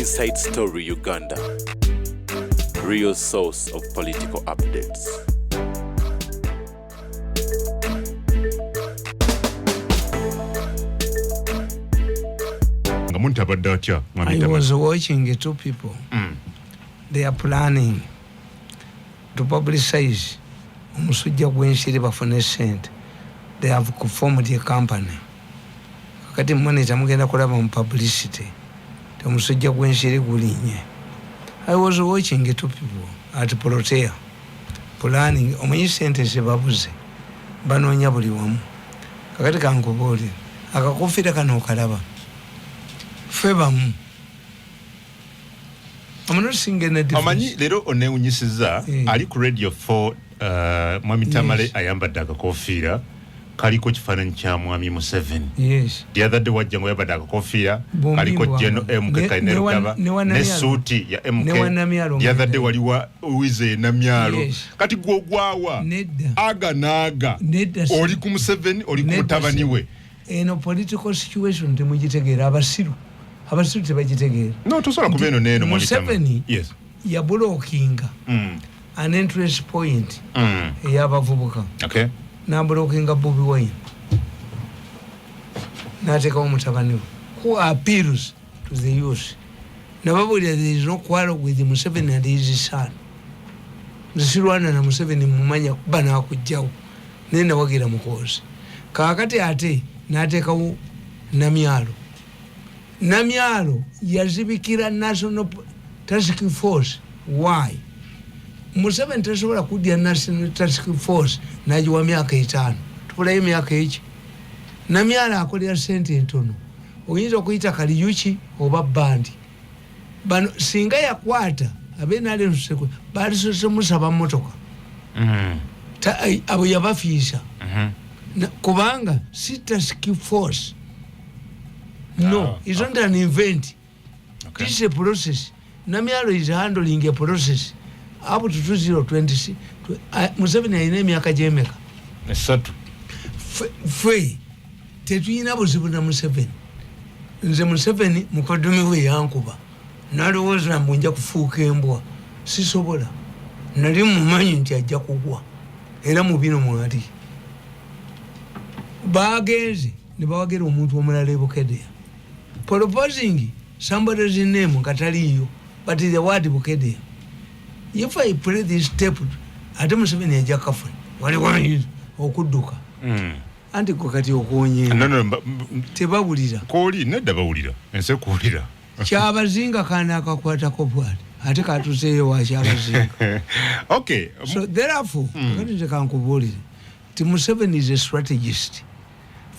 Inside Story Uganda, real source of political updates. I was watching two people. They are planning to publicize Musujja Gwenshiri bafune sente. They have formed a company. Kati manager mugenda kulaba mu publicity. The Musujja Gwenshiri gulinye. I was watching two people at Polotea planning omanyi sente zebabuze banoonya buli wamu. Kakati kankubuli akakofira kano okalaba. Febamu. I'm not singing a difference. Amanyi lero onewunyisiza ali ku radio 4 mwami Tamale ayambadde akakofiira kaliko kifaananyi kya mwami Museveni. Yes. The other day wajja ngo yambadde akakofiira kaliko General MK Kainerugaba ne suuti ya MK. The other day waliwa Uwize Namyalo. Kati gwogwawa aga naaga oli ku Museveni oli ku mutabani we. Eno political situation temugitegeera abasiru tebagitegeera. No, tosobola kubeera neno mwami Tamale. Museveni yes. Yablockinga an interest point eyabavubuka. Okay. Nablockinga Bobi Wine. Nateekawo mutabani we who appeals to the youth. Nababulira there is no quarrel with Museveni and his son. Msirwana na Museveni mumanya kuba nakujjawo naye nawagira mukozi. Kaakati ate nateekawo Namyalo yazibikira National Task Force. Why? Museveni tasobola kudya National Task Force nagiwa myaka 5. Tupulayo myaka eki. Namyalo akolera sente ntono. Oyinza okuyita kaliyuki oba bandi. Bano singa yakwata abenali nseko bali sose musaba motoka. Abo yabafiisa. Kubanga si Task Force. No, it's not an event. Okay. This is a process. Namyalo is handling a process. Up to 2020. Museveni ayina emyaka gy'emeka. Esatu. Ffe tetuyina buzibu na Museveni. Nze Museveni mukoddomi we yankuba. Nalowooza mbu nja kufuuka embwa. Sisobola. Nali mumanyi nti ajja kugwa. Era mu bino mwali. Bagenze ne bawagira omuntu omulala e Bukedea. Proposing somebody's name kataliyo, but the word Bukedea. If I play this step, ate Museveni ajja kafa. Wali wanyi okudduka. Anti kokati okonye. No. Tebawulira. Kooli nedda bawulira. Ense kuwulira. Kyabazinga kana akakwatako bwali. Ate katuseeyo wa kyabazinga. Okay. So therefore, kati nze kankubulire. Ti Museveni is a strategist.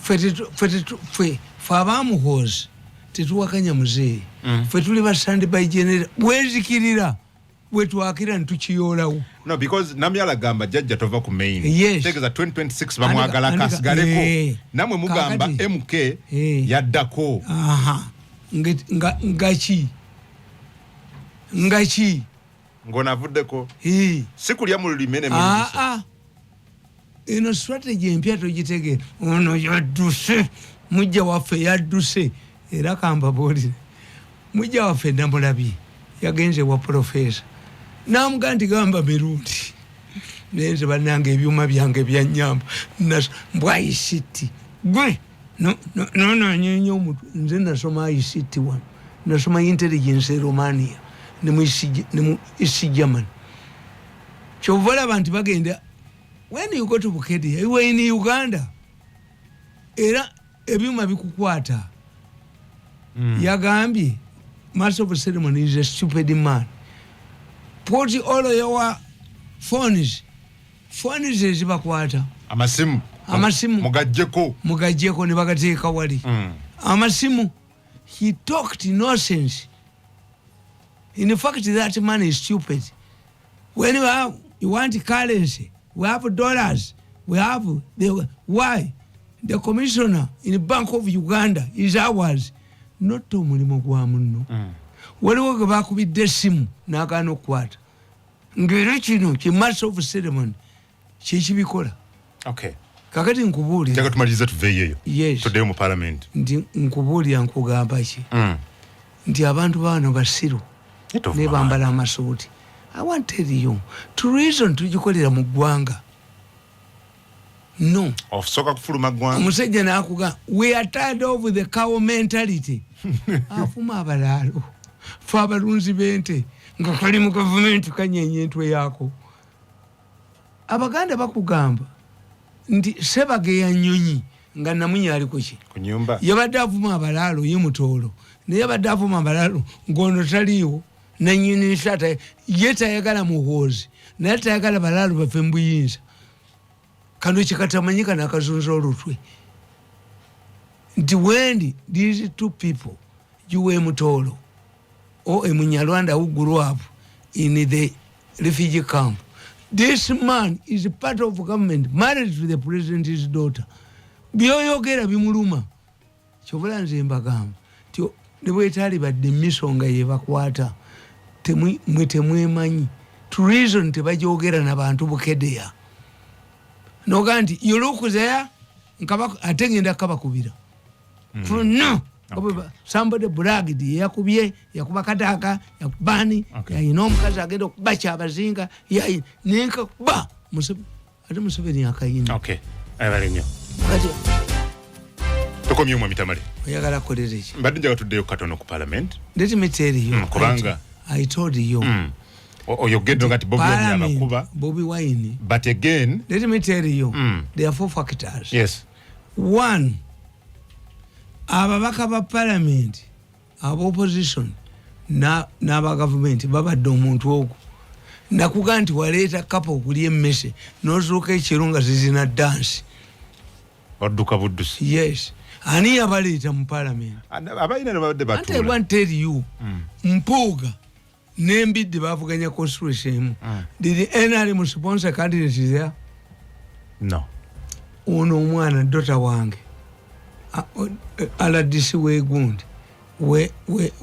Fe abamuhoza tetuwakanya muzeeyi. Fe tuli ba standby general. Bwezikirira bwetwakira ntukiyoolawo. No, because Namyalo agamba jajja tova ku main. Yes. Tegeza 2026 bamwagala kasigaleko. Namwe mugamba MK yaddako. Aha. Ngachi. Ngonavuddeko. Sikulya mu limene minister. Eno strategy empya togitegeera. Ono yadduse. Mujja waffe yadduse. Era kamba boli. Mujja waffe Namulabi. Yagenze wa professor. Namugamba nti gamba Mirundi. Nenze bannange ebyuma byange byanyamba. Mbwa ICT. Gwe. No, nyenyo omuntu. Nze nasoma ICT 1. Nasoma intelligence Romania. Nemu isi German. Chovola abantu bagenda. When you go to Bukedea, you were in Uganda. Era ebyuma bikukwata. Yagambye, master of ceremony is a stupid man. Put all of your phones ezibakwata. Amasimu. Mugajjeko ne bagateeka wali. Amasimu. He talked nonsense. In fact, that man is stupid. When you want currency, we have dollars. We have why? The commissioner in the Bank of Uganda is ours. Not to mulimo gwa munno. Waliwo ge bakubidde essimu n'agaana okukwata. Ng'era kino ki master of ceremony kikibikola. Okay. Kakati nkubuulira. Njaga tumaliriza tuveeyo. Yes. Tuddeyo mu parliament. Nti nkubuulira nkugamba ki. nti abantu bano basiru ne bambala amasuuti. I want to tell you, to reason tujikolera mu ggwanga. No. Okusoka kufuluma ggwanga. Omusajja n'akuga, we are tired of the cow mentality. Afuma abalaalo. Fe abalunzi b'ente nga kali mu gavumenti kanyenye entwe yaako. Abaganda bakugamba nti Sebageya Nnyonyi nga Namunyi ali ku ki? Ku nnyumba. Yabadde avuma abalaalo ye Mutoolo. Naye yabadde avuma abalaalo ng'ono taliiwo. Nannyini nshata ye tayagala muhoozi. Naye tayagala balaalo bafe mu Buyinza. Kano kikatamanyika n'akazunza olutwe. Nti when these two people, Juwe Mutoolo or a Munyarwanda who grew up in the refugee camp, this man is a part of government, married to the president's daughter. Byoyogera bimuluma. Kyobula nze mbagamba. Tyo ne bwetali badde misonga ye bakwata. Temwemanyi. To reason tebajogera n'abantu bukedeya. Noga nti you look there ate ngenda kabakubira. No. Okay. Somebody bragged yakubye yakuba kataka yakubani yayina omukazi agenda okubacha abazinga nenka ba ate Museveni akayina. Okay. Ayabale nnyo. Tokomye mu mitamale. Oyagala kolere ki? Mbadde njaga tuddeyo katono ku parliament. Let me tell you. Kubanga I told you. Oyogedde ngati Bobi Wine abakuba. Bobi Wine. But again. Let me tell you. There are 4 factors. Yes. 1. Ababaka ba parliament, aba opposition, n'aba government babadde omuntu ogwo. Nakuga nti waleeta kapa okulya emmese n'ozuuka ekiro nga zizina dance. Odduka buddusi. Yes. Ani yabaleeta mu parliament? Abalina ne babadde batuula. I want to tell you, Mpuuga n'Embidde baavuganya constituency emu. Did NRM sponsor candidates there? No. Ono omwana dota wange. Aladisi wegundi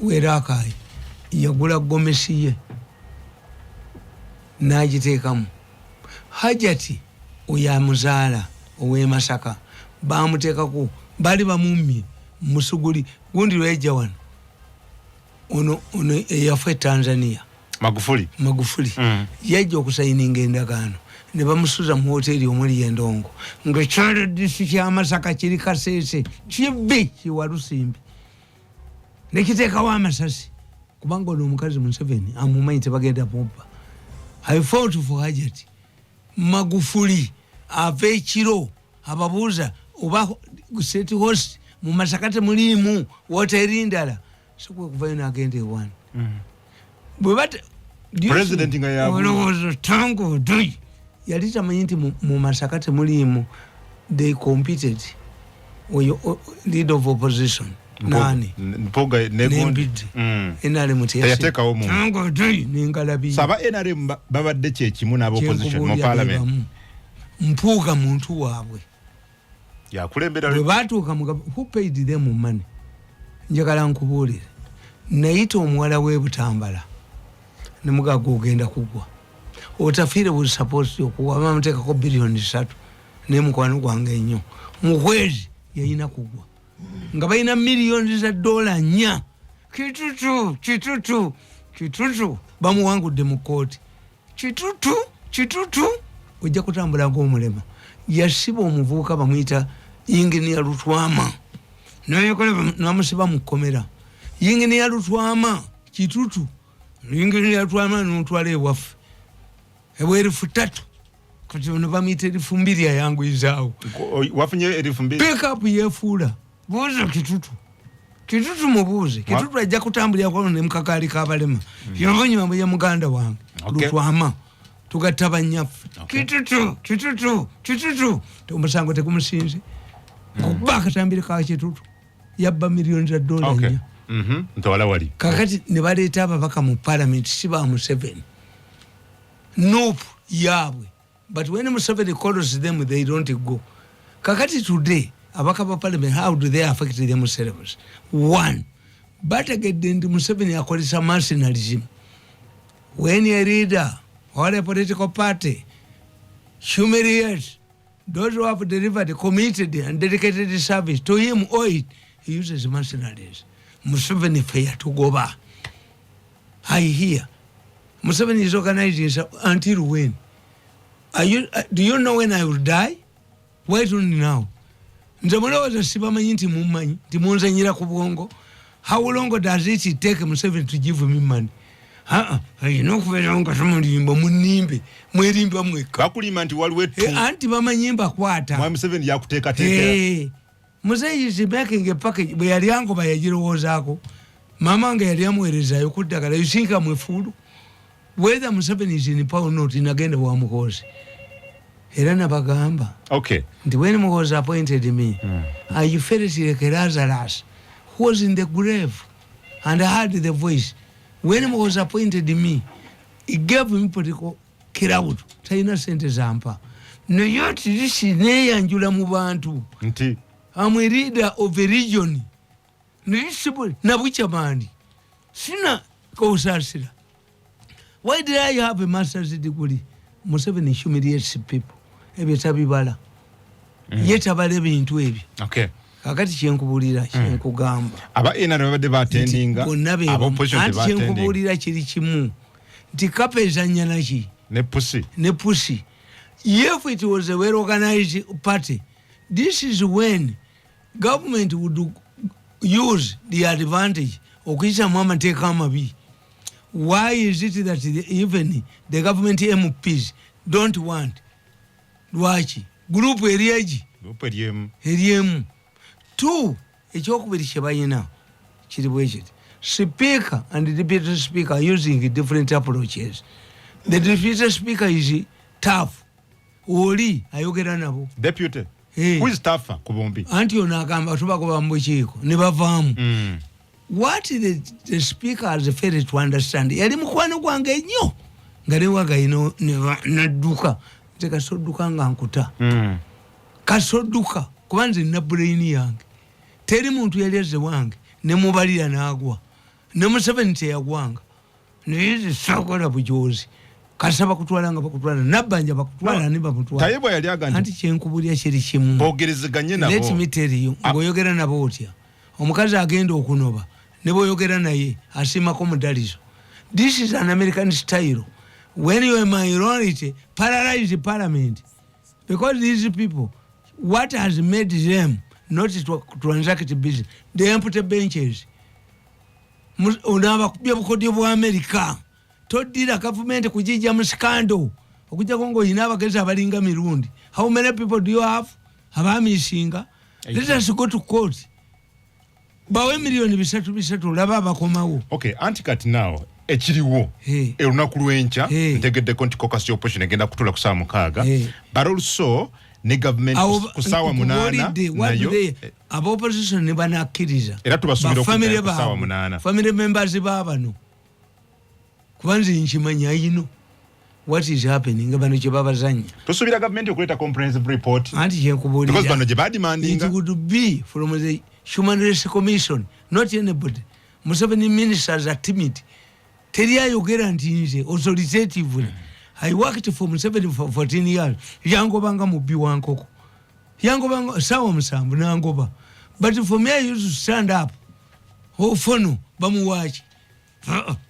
werakai yagula gomesi ye n'agiteekamu. Hajati oyamuzaala owe Masaka bamuteekako bali bamumye Musuguli gundi lwejja wano ono eyafe Tanzania Magufuli yajja okusayininga endagaano ne bamusuza mu hoteli omuli Yendongo ng'ekyalo disi kya Masaka kiri Kasese kibbi kiwalusimbi nekiteekawo amasasi kubanga ono omukazi Museveni amumanyi tebagenda pompa. I fought for Hajati. Magufuli ava ekiro ababuuza oba state host mu Masaka temuliimu hoteli ndala sokwe kuvayo n'agenda ewana. President nga yabuuza tango dui yali tamanyi nti mu Masaka temuliimu. They competed leader of opposition nani Mpuuga n'Embidde NRM teyateekawo mu tango dui n'Engalabi saba NRM babadde kyekimu n'aba opposition mu parliament. Mpuuga muntu waabwe yakulembera bwe baatuuka who paid them money. Njagala nkubuulire nayita omuwala w'e Butambala ne mugaga ogenda kugwa otafiire buli supposed okuwa bamuteekako billion 3 n'emukwano gwange ennyo mu kwezi yayina kugwa nga balina millions za $4 kitutu bamuwangudde mu kooti kitutu ojja kutambula ng'omulema. Yasiba omuvubuka bamuyita Yinginiya Lutwama namusiba mu kkomera. Yinginiya Lutwama kitutu Yinginiya Lutwama n'omutwala ewaffe ebwerufu 3 kati ono bamuyita erifu 2 ayanguyizaawo wafunye erifu 2 pickup yeefuula buuza kitutu mubuuze kitutu ajja kutambulira kwano ne mukakaali k'abalema yavanyuma bwe ya muganda wange Lutwama tugatta banyaffe kitutu omusango tegumusinze okuba akatambire ka kitutu yabba millions za $4 ntwala wali kakati ne baleeta ababaka mu parliament si ba Museveni nope yaabwe but when Museveni calls them they don't go. Kakati today abaka ba parliament how do they affect themselves? 1 bategedde ndi Museveni akolesa mercenarism. When a leader or a political party humiliates those who have delivered committed and dedicated service to him or it, he uses mercenaries. Museveni fe yatugoba. I hear Museveni is organizing until when? Do you know when I will die? Why don't you now? Nzamula was sibamanyi nti mumanyi nti munzanyira ku bwongo. How long does it take Museveni to give me money? You know kuvelanga somulimba munimbe mwerimba mweka. Bakulima nti waliwe tu. Anti bamanyimba kwata. Mwa Museveni yakuteeka teeka. Museveni is making a package bwe yali yango bayajirowozaako. Mama nga yali amwerezayo kuddagala yusinka mwefulu. Whether Museveni is in power or not inagenda wa Muhoozi. Era nabagamba. Okay. Nti when Muhoozi appointed me, I felt like Lazarus who was in the grave and I heard the voice. When Muhoozi appointed me, he gave me political crowd. Taina sente zampa. No yoti this neyanjula mu bantu. Nti. I'm a leader of a region. No yisibu na bwichamani. Sina kausasira. Why did I have a master's degree? Museveni humiliates people. Ebe tabibala. Yeta bale bintu ebi. Okay. Kakati kyenkubulira kyenkugamba. Aba ina babade batendinga. Aba opposition te batendinga. Kyenkubulira kiri kimu. Nti kapeza nyanachi. Ne pussy. If it was a well organized party, this is when government would use the advantage. Okisa mama take amabi. Why is it that even the government MPs don't want Lwachi? Group eriaji. Group eriemu. Eriemu. Two, ekyokubiri kyebayina kiri bwekiti. Speaker and the deputy speaker are using different approaches. The deputy speaker is tough. Oli ayogera nabo. Deputy. Who is tougher kubombi? Anti onagamba tubagoba mbukiiko ne bavaamu. What the speaker has failed to understand. Yali mukwano gwange nnyo. Ngale waga ino nadduka. Nze kasodduka nga nkuta. Kasodduka kubanze na brain yange. Teri muntu yali azze wange ne mubalira n'agwa. Ne Museveni teyagwanga. Niyizi sakola bujozi. Kasaba kutwala nga bakutwala nabanja bakutwala ne bamutwala. Tayebwa yali agandi. Anti kyenkubulya kiri kimu. Bogerezeganye nabo. Let me tell you. Ngoyogera nabo otya. Omukazi agenda okunoba. Nebo yogera naye asimako mudalizo. This is an American style. When you are a minority, paralyze the parliament. Because these people, what has made them not to transact business? They empty benches. Unaba kubya bukodi bwa America. Todira government kujija mu scandal. Okujja kongo inaba keza abalinga Mirundi. How many people do you have? Abami singa. Let us go to court. Bawe milioni bisatu laba bakomawo. Okay, anti-cut now ekiriwo olunaku lwenca ntegedde konti caucus opposition egenda kutula ku saa 6 but also ne government ku saa 8 nayo aba opposition ne banakkiriza era tubasubira ku saa 8 family members babano kubanze nkimanya yino what is happening bano kye babazanya tusubira government okuleta comprehensive report anti kyenkubulira because bano gye badimandinga it would be from the Human Rights Commission, not anybody. Museveni ministers are timid. Teri ayogera nti nze authoritatively. I worked for Museveni for 14 years. Yangobanga mubi wankoko. Yangobanga sawa musambu nangoba. But for me I used to stand up. Fono bamuwachi.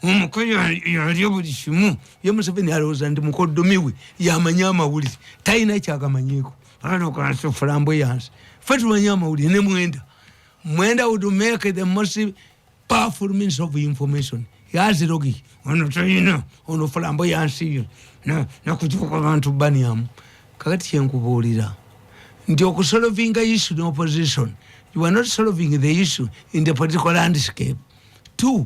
Omukoyo yali obudishimu. Ye Museveni aloza ndi mukodomiwe yamanyama wuli. Taina kyakamanyiko. Ano kanso flamboyance. Fetu manyama wuli ne Mwenda would make the most powerful means of information. Yazi logi. Ono tayina. Ono flamboyance. Na kutuka bantu baniamu. Kakati kyenkubulira. Nti okusolvinga issue in opposition. You are not solving the issue in the political landscape. Two,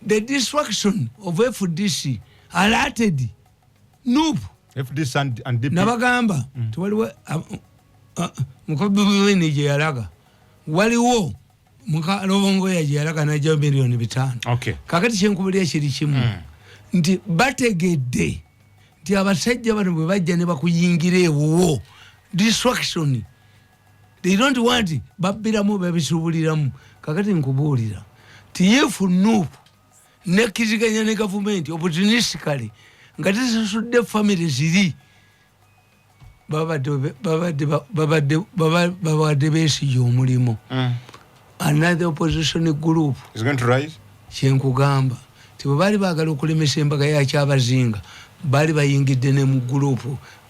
the destruction of FDC alerted noob. FDC and DP. Nabagamba. Tuwaliwe mukabibu je yalaga. Waliwo muka lobongo ya yalaga na jo milioni 5. Okay. Kakati kyenkubulira kiri kimu. Nti bategedde. Nti abasajja bano bwe bajja ne bakuyingira ewo. Destruction. They don't want it. Babiramu babisubuliramu. Kakati nkubulira. Tiyefu noob. Nekiziganya ne government opportunistically. Ngati sasudde family ziri. babadde besi y'omulimu. another opposition group is going to rise. Kyenkugamba ti bali baagala okulemesa embaga ya kyabazinga bali bayingidde ne mu group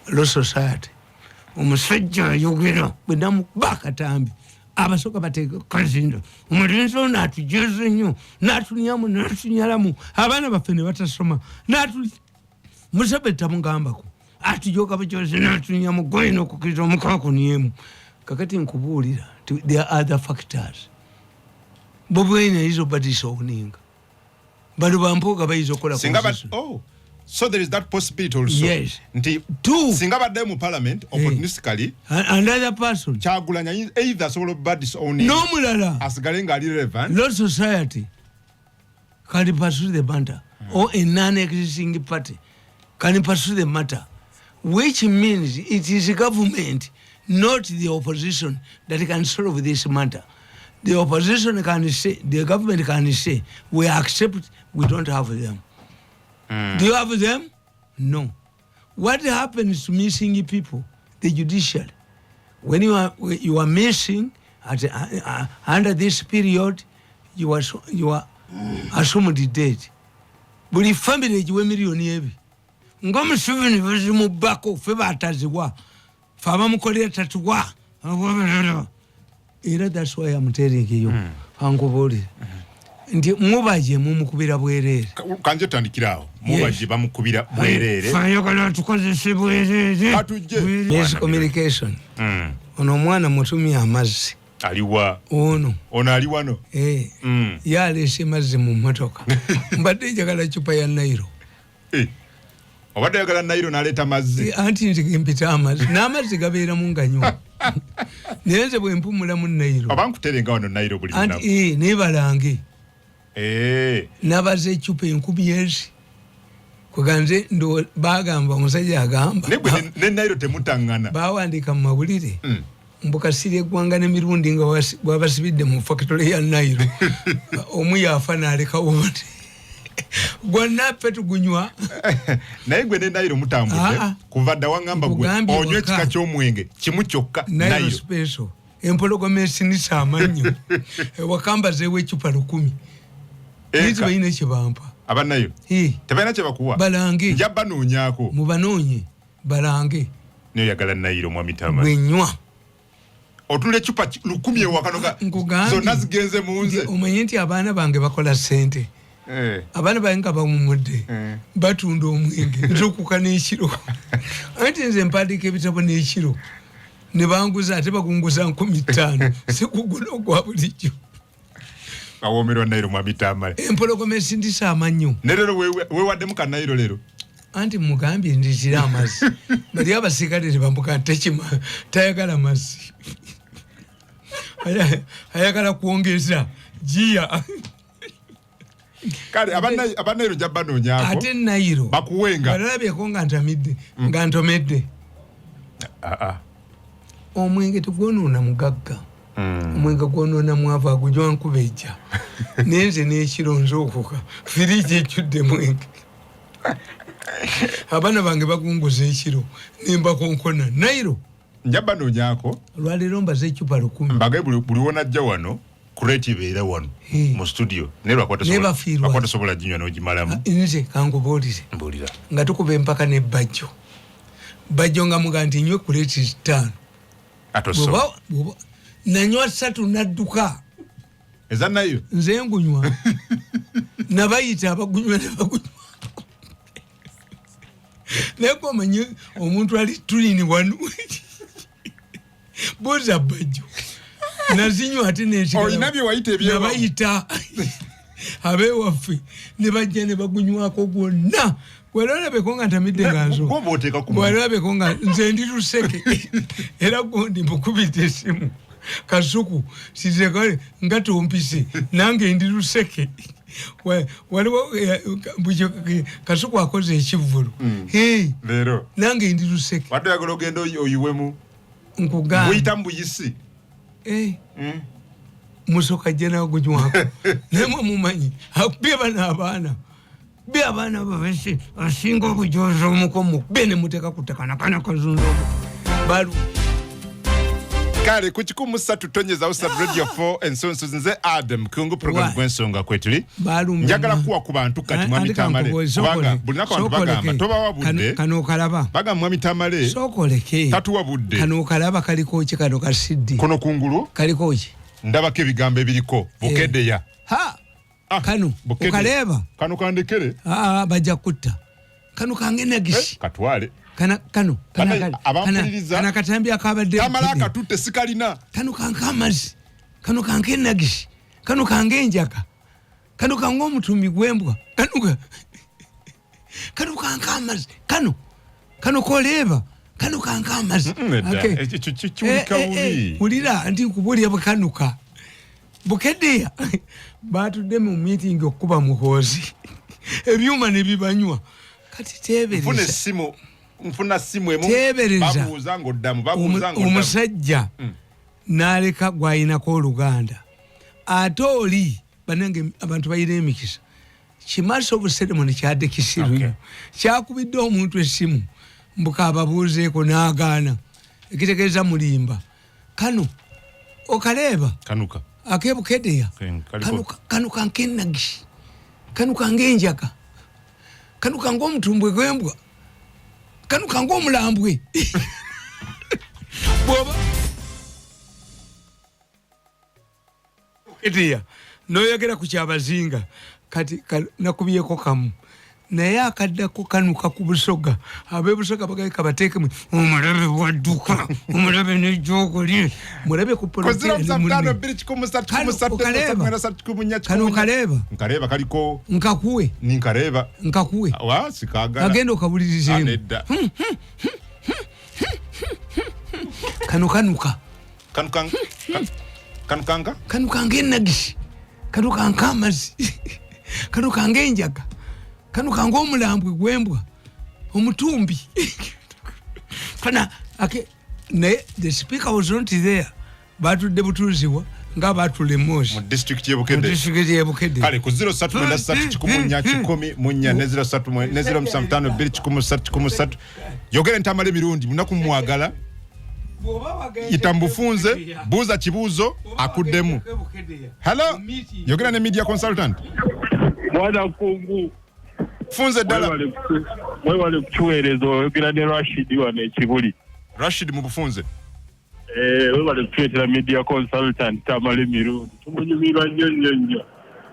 Law Society omusajja ayogera bwenamu bakatambi abasoka bateeka kazindo omulenzi ono atujeze nnyo n'atunyamu n'atunyalamu abaana baffe ne batasoma musabetta mugambako atujoka bajoze n'atunyamu goyina okukkiriza omukakuniemu kakati nkubuulira there are other factors bobwene izo badisowninga bali bampoga bayizo kola so there is that possibility also. Yes. Nti Singaba demu parliament opportunistically another person chagulanya either solo badis owning no mulala asigalenga ali relevant. Law Society can pursue the matter or a non-existing party can pursue the matter, which means it is the government, not the opposition, that can solve this matter. The opposition can say, the government can say, we accept, we don't have them. Do you have them? No. What happens to missing people? The judiciary. When you are missing under this period, you are assumed dead. But if family you million ebi, ngom 7 vezi mu bako fe bataziwa, fama mukolera tatuwa. That's why I'm telling you. Ankuboli. Ndi mubaje mumukubira bwerere. Kanje tandikirawo. Mubaje bamukubira bwerere. Fayogala tukozese bwerere. Atuje. Yes, communication. Ono mwana mutumi amazzi. Aliwa. Ono aliwano. Yalese mazzi mu motoka. Mbadde njagala chupa ya Nairo. Obadde njagala Nairo naleta mazzi. Anti ntikimpita amazzi. N'amazzi gabeera mu nganywa. Nenze bwe mpumula mu Nairo. Abankuterenga wano Nairo buli lunaku. Anti nebalange. Nabaze chupa enkubi ezi. Kuganze ndo bagamba omusajja agamba. Ne Nairo temutangana. Bawandika mu mawulire. Mbuka siri gwanga ne Mirundi nga wabasibidde mu factory ya Nairo. Omu yafa n'aleka wote. Gwana petu gunywa. Naye gwe ne Nairo mutambudde. Kuva dda wangamba gwe onywe kika ky'omwenge kimu kyokka Nairo special. Empologome sinisa amanyo. Wakamba zewe chupa 10. Nizi bayina kibampa. Abanayo. Tebayina kye bakuwa. Balange. Njaba noonyako. Mubanoonye. Balange. Niyo yagala Nairo mwami Tamale. Gwenywa. Otule chupa 10 ewakanoga. Zonna zigenze munze. Omanyi nti abaana bange bakola ssente. Abaana bange bamumudde. Batunda omwenge. Nzokuka n'ekiro. Anti nze mpandiika ebitabo n'ekiro. Ne banguza ate bagunguza 15. Sikugula ogwa bulijjo. Awomerwa Nairo mwami Tamale. Empologome sindisa amanyo. Nerero wewaddemu ka Nairo lero. Anti mugambye ndizira amazzi. Bali abasigadde bambuka tekima tayagala mazzi. Ayagala kuongeza jia. Kale abanairo jabba noonyako. Ate Nairo. Bakuwenga. Balabye ko nga ntamidde. Nga ntomedde. Omwenge tugwonoona mugagga. Omwenge gwonoona mwava gujwa nkubeja. Nenze n'ekiro nzookuka. Firiji ejjudde mwenge. Abaana bange bagunguza ekiro. Nemba konkona. Nairo. Njabba noonyako. Lwalero mbaze ecupa 10. Mbagaye buli wonajja wano. Creative era wano mu studio nero akwata sobola jinywa n'ogimalamu nze kankubuulire mbulira nga tukuba empaka ne bajjo nga muga nti nywe kuleti 5 atoso nanywa 3 nadduka eza nayo nze ngunywa nabayita abagunywa neko manyi omuntu ali tulini wanu boza bajjo nazinywa ate n'ekigala inabye wayita ebyebamu nabayita abewaffe ne bajja ne bagunywako gwonna bwalabeko nga ntamidde ganzo bwalabeko nga nze ndi luseke era gondi mbukubidde essimu Kasuku sizekale nga tompise nange ndi luseke waliwo Kasuku akoze ekivvulu lero nange ndi luseke wadde yagala ogenda oyiwemu nkugamba buyita mbuyisi musoka jena gujwako nemwe mumanyi akubeba n'abaana be abaana babese asinga okujoza omukomo bene muteka kutekana kana kazunzo balu Kale ku 103 tonyeza Usa Radio 4 ensonso nze Adam kungu program gwensonga kwetuli njagala kuwa ku bantu kati mwami Tamale kubanga bulina ko bantu bagamba toba wabudde kano kalaba baga mwami Tamale sokoleke tatu wabudde kano kalaba kaliko ki kano kasidi kono kungulu kaliko ki ndaba ke bigambo ebiriko bukedeya ha kano ukaleba kano kandekere bajja kutta kano kangenagishi katwale kana abamuliriza katambi akabadde Tamala akatutte sikalina kano kankamazi kano kankenagishi kano kangenjaka kano kango omutumbi gwembwa kano kankamazi kano koleba kano kankamazi ulira ndi kubulya bukanuka bukedeya batudde mu meeting okuba muhozi ebyuma ne bibanywa kati tebereza mfuna simu emu babuuza ngoddamu omusajja n'aleka gwayina ko Oluganda ate oli banange abantu bayina emikisa kimaso obuseremoni kyadde kisiru kyakubidde omuntu essimu mbuka ababuuzeeko n'agaana ekitegeeza mulimba kano okaleeba kanuka akebukedeya kano kankenagishi kano kangenjaka kano kango omutumbwe gwembwa kano kango omulambwe bwoba edeya noyogera ku kyabazinga kati nakubyeko kamu naye akaddako kanuka ku busoga abebusoga bagayika bateekemu omulabe wadduka omulabe nejogoli mulabe ku nkaleba kaliko nkakuwe agenda okabulirizeemu kanuka ennagishi kanuka amazi kanuka enjaga kanuka omulambwe gwembwa omutumbi the speaker was not there batudde butuuzibwa nga batulemozi mu district y'Ebukedde kale ku 03 yogere Tamale Mirundi munaku mwagala itambufunze buuza kibuuzo akuddemu. Hello yogera ne media consultant mwana kungu funze dala mwewale kuchwerezo yogera ne Rashid wane ekibuli Rashid mubufunze wewale kuchwetera media consultant Tamale Mirundi tumunyumirwa nnyo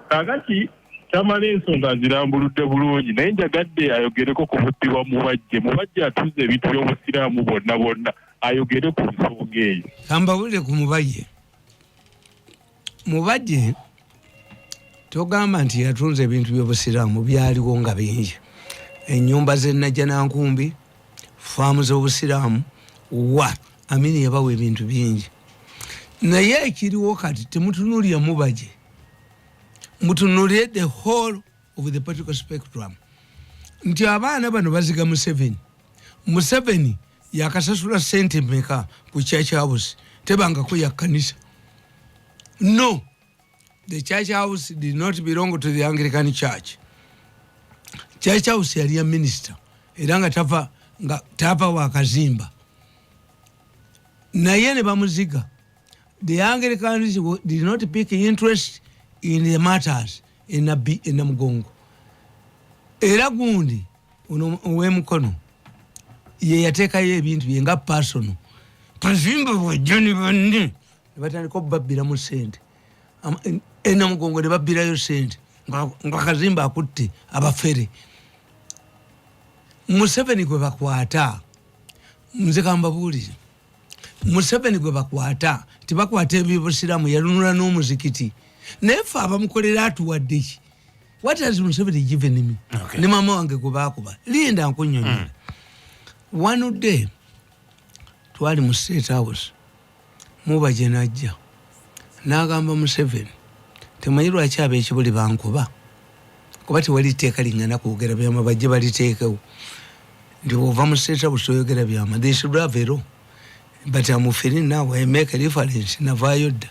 kakati Tamale ensonga zirambuludde bulungi naye njagadde ayogereko ku buddibwa mubajje atuze ebintu by'obusiraamu bonna ayogere ku nsonga eyo kambawulire ku mubajje togamba nti yatunze ebintu by'obusiraamu byaliwo nga bingi ennyumba z'ennajja nankumbi faamu z'obusiraamu amini yabawa ebintu bingi naye ekiriwo kati temutunulira mubajje mutunulire the whole of the political spectrum nti abaana bano baziga Museveni yakasasula sente meka ku church house tebangako ya kanisa. No, the church house did not belong to the Anglican church. Church house yali ya minister era nga tapa wakazimba naye ne bamuziga. The Anglicans did not pick interest in the matters in Mugongo. Era gundi owemukono ye yatekayo ebintu bye nga personal kazimba bwajjani banne batandika obbabira mu sente Mugongo ne babbirayo sente nga kazimba akutte abafere. Museveni gwe bakwata nze kambabuulire Museveni gwe bakwata tebakwata ebyobusiraamu yalunula n'omuzikiti naye ffe abamukolera atuwadde ki. What has Museveni given me? Okay. Ne mama wange gwe baakuba linda nkunyonyola. One day twali mu State House mubajje najja n'agamba Museveni temanyi lwaki ab'ekibuli bankuba kuba tewali tteeka lingana kwogera byama bajje baliteekewo nti bw'ova mu State House oyogera byama they should have a law but I'm feeling now I make a reference navaayo dda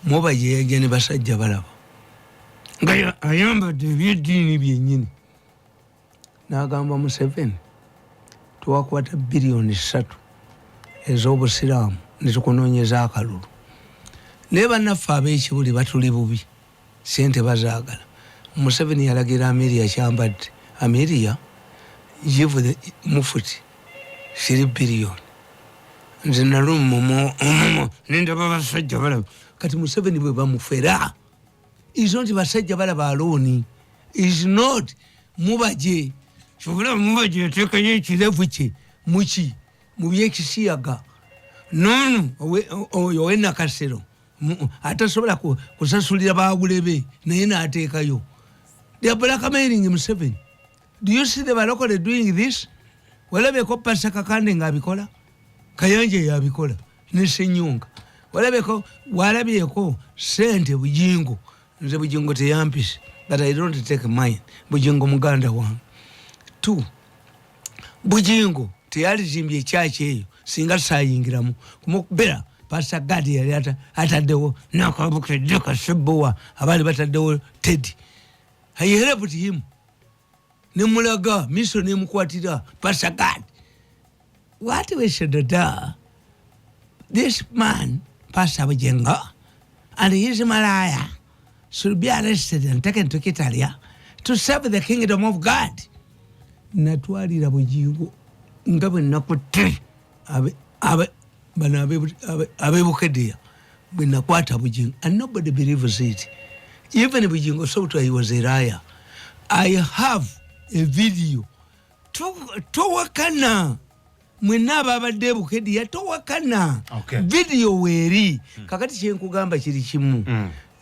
mubajje yajja ne basajja balaba nga ayambadde ebyeddiini byennyini n'agamba Museveni tuwakwata $3 billion ez'obusiraamu netukunoonyeza akalulu naye bannaffe ab'ekibuli batuli bubi sente bazaagala. Museveni yalagira Ameria kyambadde. Ameria give mufuti 3 billion. Nze nalumu nendaba basajja balaba kati Museveni bwe bamufera is not basajja balaba aloni is not mubaje kyobula mubaje tekanye ekirevu kye muki mu byekisiyaga nono oyo wena kasero atasobola kusasulira baagulebe naye n'ateekayo. They are blackmailing Museveni. Do you see the balokole doing this? Walabeko Pasaka Kande ngabikola Kayanje yabikola ne Senyonga walabeko sente bujingo nze bujingo teyampisi but I don't take mine. Bujingo muganda wange 2 bujingo teyalizimbye church eyo singa sayingiramu kumukubera Pastor Gadi yali ataddewo nakabukedeka Sebowa abali bataddewo Teddy. I helped him. Nemulaga miso nemukwatira Pastor Gadi. What we should do? This man, Pastor Bujenga, and his Malaya should be arrested and taken to Kitalia to serve the kingdom of God. Natwalira Bujingo ngabe nakutte abebukedia binakwata Bujingo and nobody believes it. Even Bujingo Soto he was a liar. I have a video towakana mwenaba abadde bukedia towakana video weri kakati kyenkugamba kiri kimu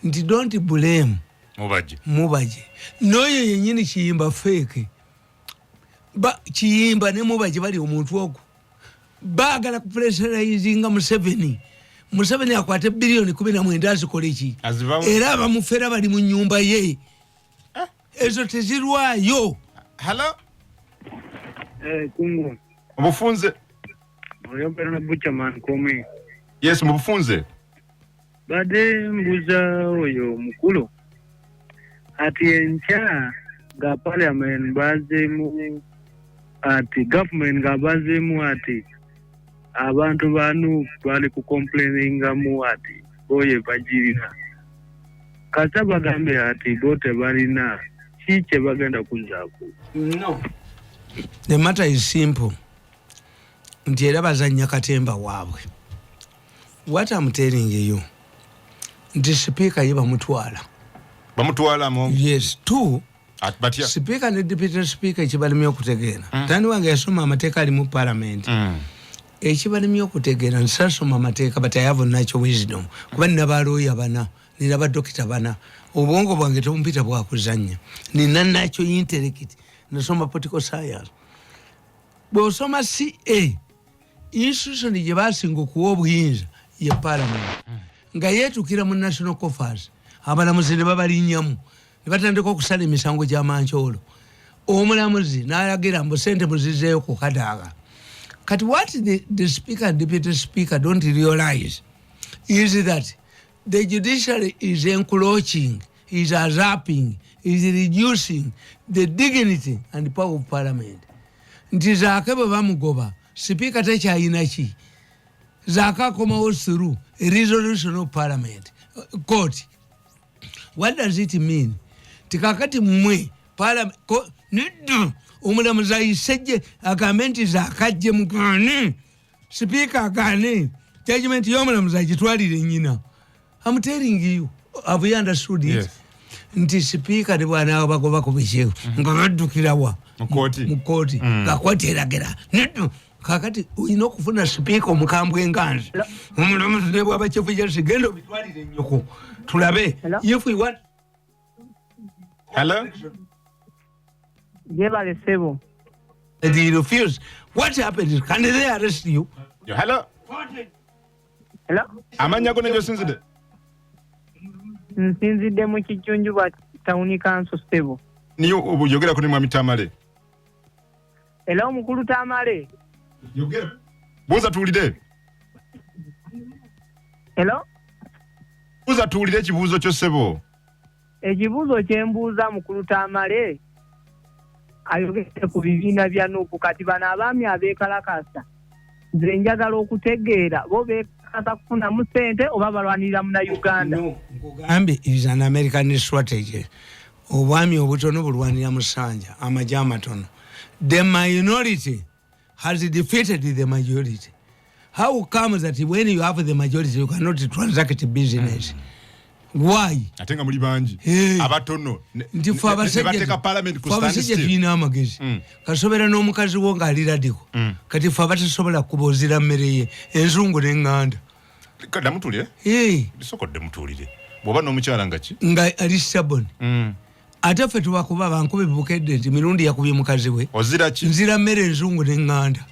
nti don't blame mubaje noyo yenyini kiyimba fake ba kiyimba ne mubaje bali omuntu ogu bagala kupressurizinga Museveni akwate bilioni 19 azikola ki era abamufera bali mu nyumba ye ezo tezirwayo. Hello kungu mubufunze oyopera na buchaman kome. Yes mubufunze Bade mbuza oyo mukulu ati encha ga parliament bazemu ati government ga bazemu ati abantu banu bali ku complaininga mu ati boye bajirina kata bagambe ati bote balina kiche bagenda kuzaako. No, the matter is simple. Nti era bazanya katemba waabwe. What I'm telling you, the speaker yiba bamutwala mo. Yes, 2 but yeah. Speaker ne deputy speaker ekibalimye okutegeera tani wange yasoma amateeka ali mu parliament ekibalimye okutegeera nsasoma amateeka but I have natural wisdom kuba nina balooya bana nina badokita bana obwongo bwange tebumpita bwakuzanya nina natural intellect nasoma political science bw'osoma CA institution gye basinga okuwa obuyinza ye parliament nga yeetukira mu national coffers abalamuzi ne babalinnyamu ne batandika okusala emisango gy'amancoolo omulamuzi n'alagira mbu sente muzizeeyo ku kadaaga. Kati what the speaker and deputy speaker don't realize is that the judiciary is encroaching, is usurping, is reducing the dignity and power of parliament. Nti zaake bwe bamugoba speaker tekyayina ki zaaka akomawo through a resolution of parliament court. What does it mean? Tikakati mwe parliament nidu omulamuzi ayisejje agambe nti zaakajje mugane speaker agane judgment y'omulamuzi agitwalire nnyina. I'm telling you, have you understood it? Yes. Nti speaker ne bwana bagoba ku bikyeko nga baddukira wa mu kooti nga kooti eragera nidu kakati oyina okufuna speaker omukambwe enganzi omulamuzi ne bwaba chief justice genda obitwalire nnyoko tulabe if we want. Hello Jebale sebo. They refuse. What happened? Can they arrest you? Hello Hello amanya gone josinzide nsinzidde mu kijunju bwa town council sebo niyo obuyogera kuni mwami Tamale. Hello mukulu Tamale yogera boza tuulide. Hello boza tuulide ekibuuzo kyo sebo. Ekibuuzo kyembuuza mukulu Tamale ayogedde ku bibiina bya nuupu kati bano abaami abeekalakasa nze njagala okutegeera bo beekalakaasa kufunamu ssente oba balwanirira muna Uganda. Nkugambye it is an American strategy. Obwami obutono bulwanira musanja amajja amatono. The minority has defeated the majority. How comes that when you have the majority you cannot transact business? Why? Atenga muri banji. Abatono. Ndifu abateka parliament ku stand still. Tuina amagezi. Kasobera n'omukazi wo ng'alira diko. Kati fa batasobola kubozira mmere ye. Enzungu n'enganda. Kada mutulire? Bisoko de mutulire. Bwoba n'omukyala ngachi? Nga ali stubborn. Ate ffe tubakuba bankube bukedde nti Mirundi yakubye mukazi we. Ozira ki? Nzira mmere enzungu n'enganda.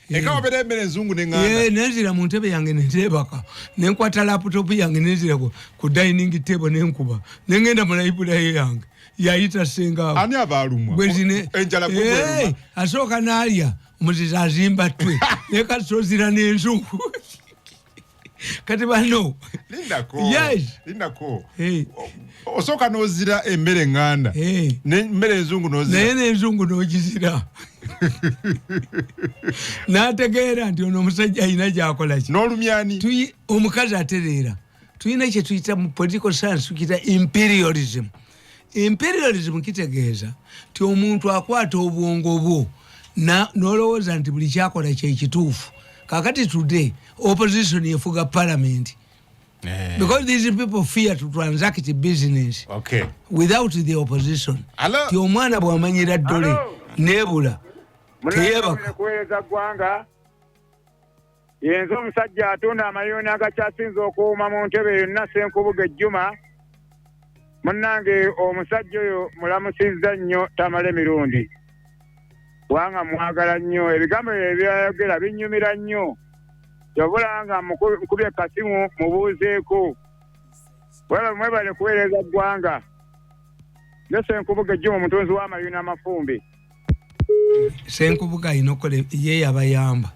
Ekawa bere mmere enzungu n'enganda. Nenzira mu ntebe yange netebaka. Nenkwata laptop yange nenzira ku dining table nenkuba. Nengenda mu library yange. Yayita senga. Ani abalumwa? Bwezine enjala kubwe. Asooka n'alya omuziza azimba twe. Neka sozira n'enzungu. Kati bano Lindako. Yes. Lindako. Osoka nozira emmere nganda. Ne mmere enzungu nozira. Ne enzungu nogizira. Nategeera nti ono omusajja alina gy'akola ki. N'olumyani. Omukazi atereera. Tuyina kye tuyita mu political science tukiyita imperialism. Imperialism kitegeeza ti omuntu akwata obwongo bwo n'olowooza nti buli kyakola kyekituufu. Kakati today opposition yefuga parliament because these people fear to transact business without the opposition. Ti omwana bw'amanyira ddole nebula teyebaka kuweza gwanga yenzo omusajja atunda amayoni agakyasinza okuwuma mu ntebe yonna Senkubuga Ejjuma munnange omusajja oyo mulamusizza nnyo Tamale Mirundi wanga mwagala nnyo ebigambo ebyayogera binyumira nnyo yobula nga mukubye kasimu mubuuzeeko mwebale kuweereza ggwanga ne Senkubuga Ejjuma omutunzi w'amayuni amafumbi. Senkubuga alina okukola ye yabayamba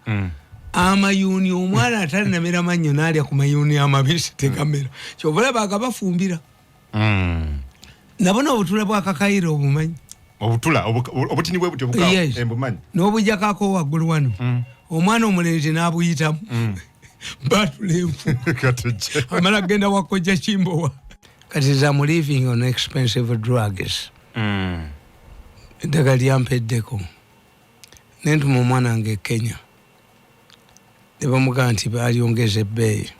amayuni omwana atalinamera mannyo n'alya ku mayuni amabisi tegamera kyobula bagabafumbira nabona obutula bwakakayira obumanyi obutula obutini bwe butyo bukawo embumanyi n'obujakako waggulu wano omwana omulenzi n'abuyitamu batula enfu amala genda wakojja Kimbowa. Kati I'm living on expensive drugs. Eddagala lyampeddeko nentuma omwana wange Kenya ne bamugamba nti balyongeza ebbeeyi.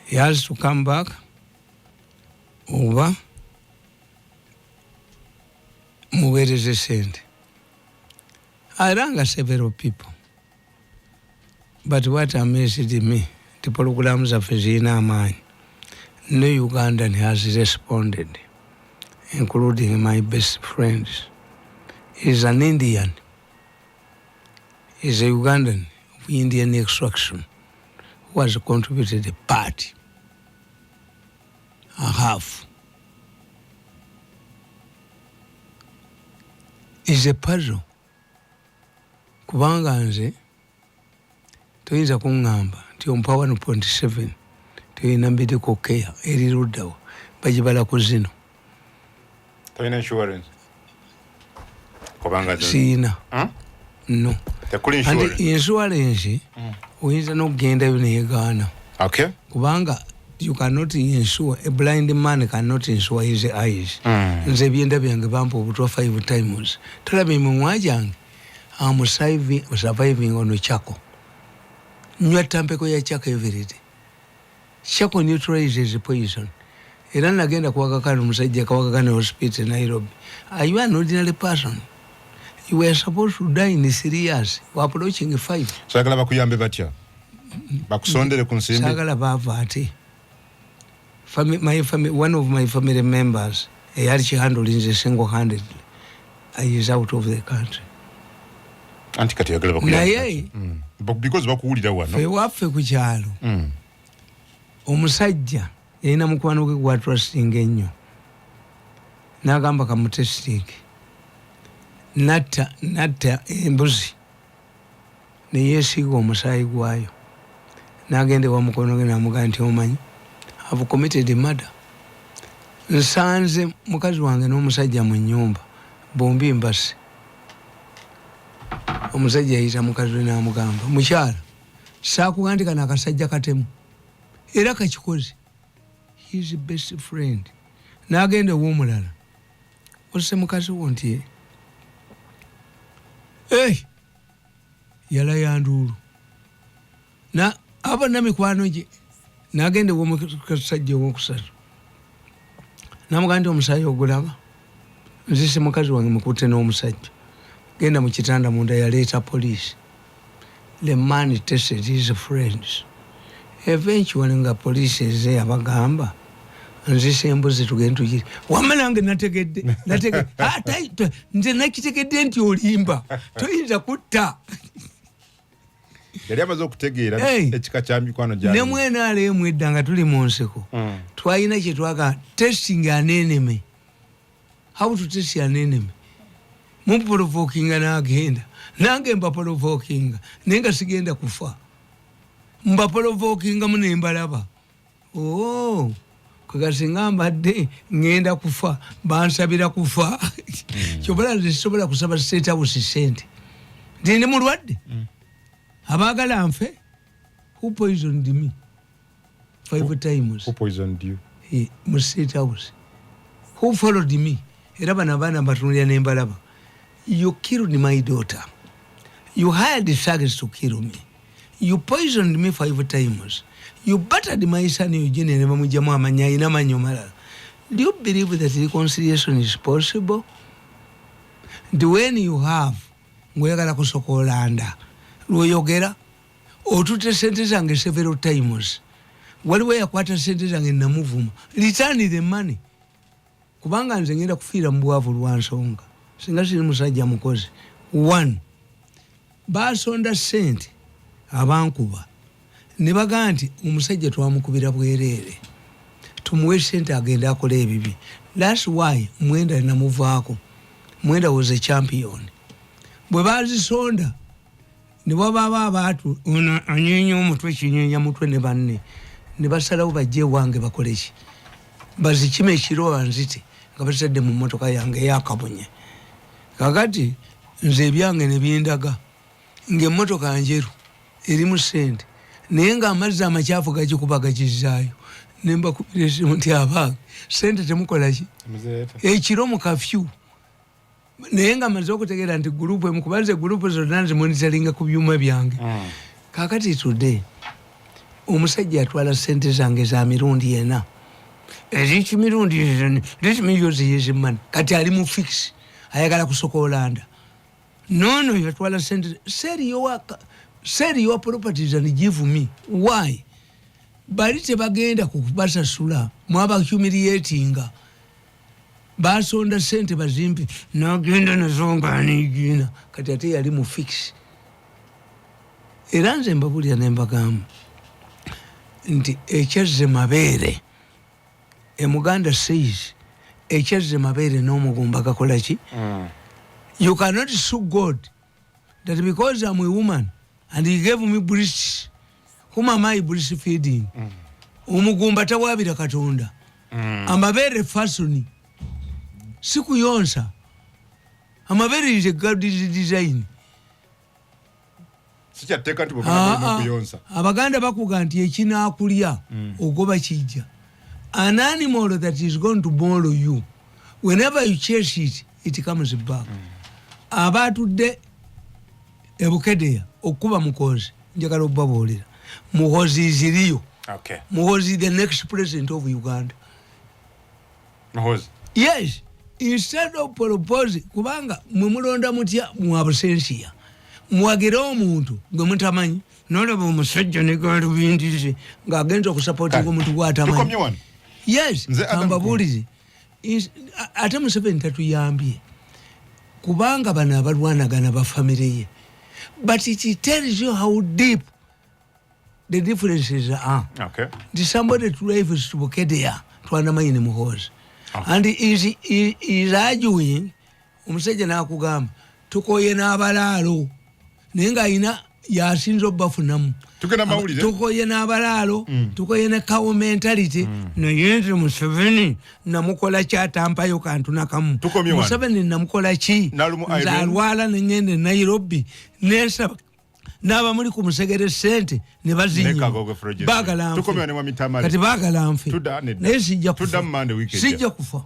He has to come back oba muweereze sente. I rang several people. But what amazed me, the programs of Zina mine, no Ugandan has responded, including my best friends. He's an Indian. He's a Ugandan of Indian extraction who has contributed a part, a half. It's a puzzle. Kubanga nze toyinza kuŋŋamba nti ompa 1.7 toyina medical care eri luddawa bagibala ku zino. Toyina insurance? Kubanga siina. No. And insurance oyinza n'okugendayo neyegaana. Kubanga you cannot insure, a blind man cannot insure his eyes. Nze ebyenda byange bampa obutwa 5 times. Tolaba emimwa gyange I'm surviving on Chaco. Nywa tampeko ya Chaco every day. Chaco neutralizes poison. Era nagenda kuwakakana omusajja kawakakana hospital Nairobi. Are you an ordinary person? You were supposed to die in 3 years. We're approaching 5. Sagala bakuyambe batya? Bakusondere ku nsimbi? Sagala bava ate. One of my family members, yali kihandling single-handedly. He is out of the country. Anti kati yagala bakuyambe. Because bakuwulira wano. Fe waffe ku kyalo. Omusajja yalina mukwano gwe gwa trusting ennyo. N'agamba kamutesting. Natta embuzi. Ne yeesiga omusaayi gwayo. N'agenda ewa mukono gwe n'amugamba nti omanyi I've committed a murder. Nsanze mukazi wange n'omusajja mu nnyumba bombi mbase. Omusajja yayita mukazi we n'amugamba mukyala saakugandika nakasajja katemu era kakikoze. His best friend n'agenda ow'omulala ose mukazi wo nti yala yanduulu na abonna mikwano gye n'agenda ow'omusajja ow'okusatu namugamba nti omusaayi ogulaba nzise mukazi wange mukutte n'omusajja genda mu kitanda munda yaleeta poliisi. The man tested his friends. Eventually nga poliisi eze yabagamba nzise embuzi tugende tugire wamma nange nategedde nze nakitegedde nti olimba toyinza kutta. Yali amaze okutegeera ekika kya mikwano gyali. Ne mwena aleemu edda nga tuli mu nseko twalina kye twaga testing an enemy. How to test an enemy? Muprovokinga n'agenda nange mbaprovokinga naye nga sigenda kufa. Mbaprovokinga mune mbalaba kwekasinga mbadde ngenda kufa bansabira kufa. Kyobala nze sisobola kusaba State House sente nti ndi mulwadde abaagala nfe. Who poisoned me 5 times? Who poisoned you? Mu State House. Who followed me? Era bano abaana mbatunulira ne mbalaba. You killed my daughter. You hired thugs to kill me. You poisoned me 5 times. You battered my son Eugene and Mamujama Manya in Amanyomara. Do you believe that reconciliation is possible? When you have Mwegala Kosokolanda, Royogera, or to the sentence and several times. What way a quarter sentence and in the movement? Return the money. Kubanga nzengenda kufiira mbwavu lwansonga singa siri musajja mukozi. 1 basonda sente abankuba ne bagamba nti omusajja twamukubira bwereere tumuwe sente agenda akola ebibi. That's why Mwenda namuvaako. Mwenda was a champion. Bwe bazisonda ne baba abantu anyenya omutwe kinyenya mutwe ne banne ne basalawo bajje wange bakole ki bazikime ekiro banzite nga basadde mu mmotoka yange yakabonye. Kakati nze ebyange ne bindaga ng'emmotoka njeru erimu sente naye ng'amazzi amakyafu gagikuba gakizaayo ne mbakubira esimu nti abaaga sente temukola ki ekiro mu kafyu naye nga maze okutegeera nti gurupu emukubanze gurupu zonna nzimonitalinga ku byuma byange. Kakati today omusajja atwala sente zange za mirundi ena eziki mirundi let me use his money kati ali mu fix ayagala kusokolanda. No yatwala sente sell your properties and give me. Why? Bali tebagenda kukubasasula mwaba humiliatinga basonda sente bazimpi nagenda nazonga anigina kati ate yali mu fix. Era nze mbabulira ne mbagamba nti ekyazze mabeere Muganda says ekyazze mabeere n'omugumba gakola ki? You cannot sue God that because I'm a woman and he gave me breasts whom am I breastfeeding? Omugumba tawabira Katonda amabeere fashion sikuyonsa. Amabeere is a God design. Sikyatteeka nti bwebana kuyonsa. Abaganda bakuga nti ekinaakulya ogoba kijja. An animal that is going to borrow you, whenever you chase it, it comes back. Abatudde ebukedeya okuba mukozi njagala obabuulira muhozi ziriyo. Okay. Muhozi the next president of Uganda. Muhozi. Yes. Instead of proposing kubanga mwemulonda mutya mu absentia mwagera omuntu gwe mutamanyi nolaba omusajja ne galubindize ng'agenda okusapootinga omuntu gw'atamanyi. Yes, ambabuulize ate Museveni tatuyambye kubanga bano abalwanagana ba family ye, but it tells you how deep the differences are. Okay. The somebody drives to Bukedea twanamanyi ne muhozi. And is arguing omusajja n'akugamba tukoye n'abalaalo naye ng'alina yasinza obbafunamu. Tukoye n'abalaalo tukoye ne cow mentality naye nze Museveni namukola kyatampayo kantu nakamu. Museveni namukola ki? Nze alwala ne ngende Nairobi nensaba n'aba muli ku Musegere ssente ne bazinnya baagala nfe kati baagala nfe naye sijja kufa